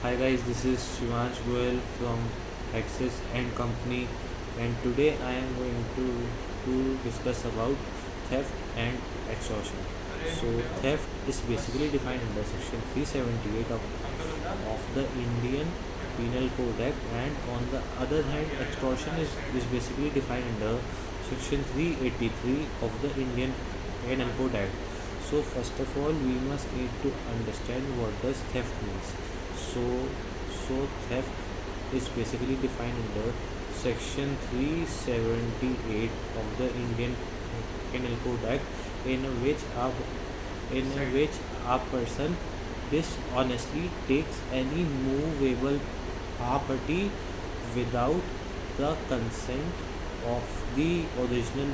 Hi guys, this is Shivansh Goel from Axis and Company, and today I am going to discuss about theft and extortion. So theft is basically defined under section 378 of the Indian Penal Code Act, and on the other hand extortion is basically defined under section 383 of the Indian Penal Code Act. So first of all we must need to understand what does theft means. So, so theft is basically defined under section 378 of the Indian Penal Code Act, in which a person dishonestly takes any movable property without the consent of the original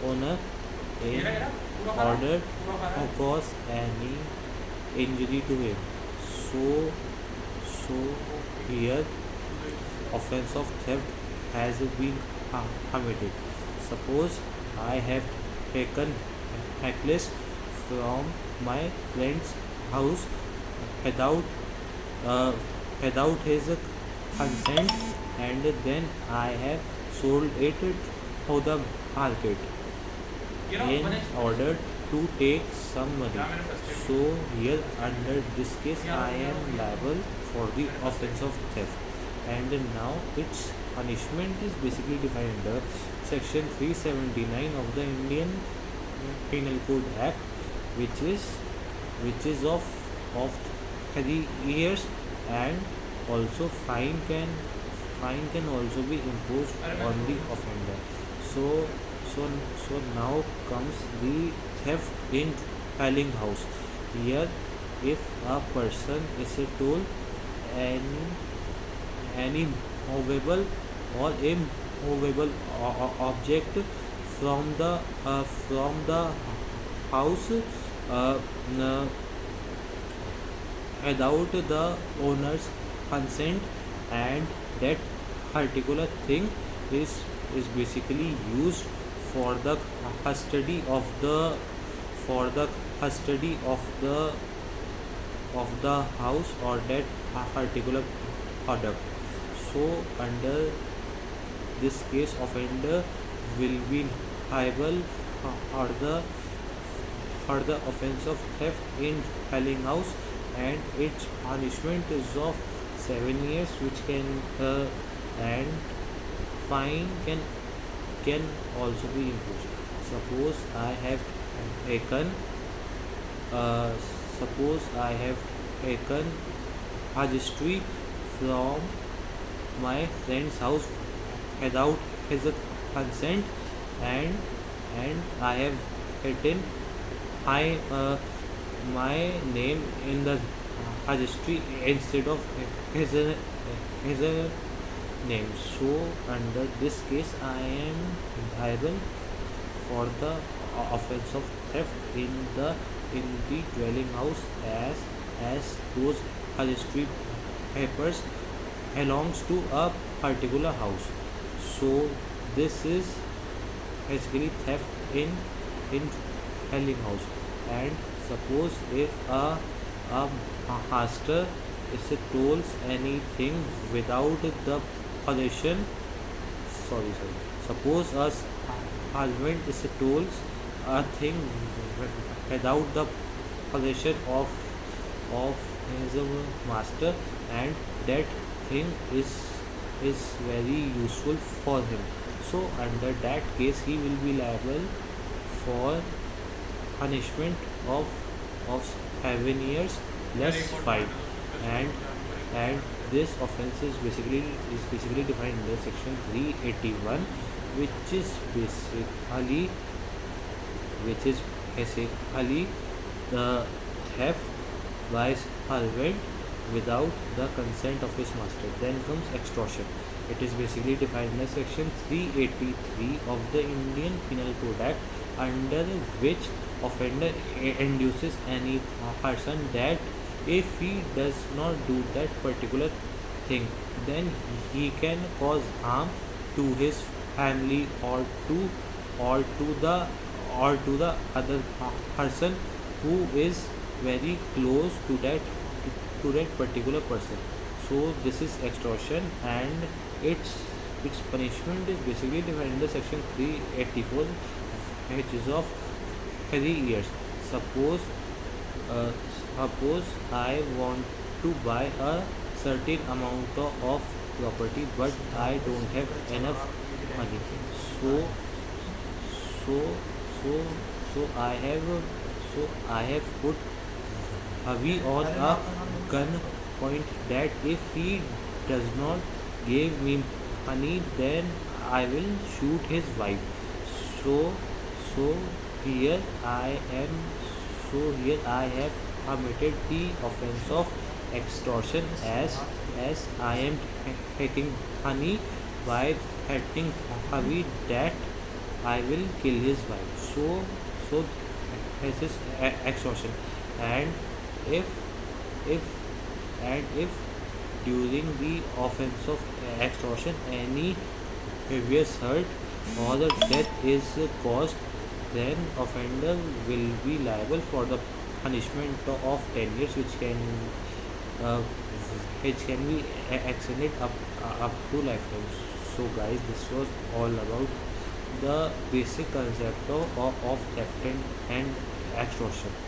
owner in order to cause any injury to him. So, so here offense of theft has been committed. Suppose I have taken necklace from my friend's house without uh, without his consent, and then I have sold it to the market in order to take some money. So here under this case I am liable for the offense of theft, and now its punishment is basically defined under section 379 of the Indian Penal Code Act, which is of 3 years, and also fine can also be imposed on the offender. So so now comes the theft in dwelling house. Here, if a person is told any any movable or immovable object from the house uh, n- without the owner's consent, and that particular thing is basically used for the custody of the for the custody of the house or that particular product. So under this case offender will be liable for the offense of theft in dwelling house, and its punishment is of 7 years, which can and fine can also be imposed. Suppose I have taken uh, suppose I have taken registry from my friend's house without his consent, and I have written my my name in the registry instead of his his name. So under this case I am liable for the offense of theft in the dwelling house, as those registry papers belongs to a particular house. So this is basically theft in dwelling house. And suppose if a master is tolls anything without the possession, sorry, suppose a husband is tolls a thing without the possession of his master, and that thing is very useful for him. So under that case he will be liable for punishment of 7 years less fine. And and this offense is basically defined under section 381, which is basically which is basically the theft by servant without the consent of his master. Then comes extortion. It is basically defined in section 383 of the Indian Penal Code Act, under which offender induces any person that if he does not do that particular thing, then he can cause harm to his family, or to the other person who is very close to that to that particular person. So this is extortion, and its punishment is basically defined in the section 384, which is of 3 years. Suppose uh, suppose I want to buy a certain amount of property, but I don't have enough money. So so so so I have put Avi on a gun point that if he does not give me money, then I will shoot his wife. So so here I am here I have committed the offense of extortion, as I am taking money by threatening Avi that I will kill his wife. So this is extortion. And if if if during the offense of extortion any grievous hurt or the death is caused, then offender will be liable for the punishment of 10 years, uh, which can be extended up to lifetime. So guys, this was all about the basic concept of theft and extortion.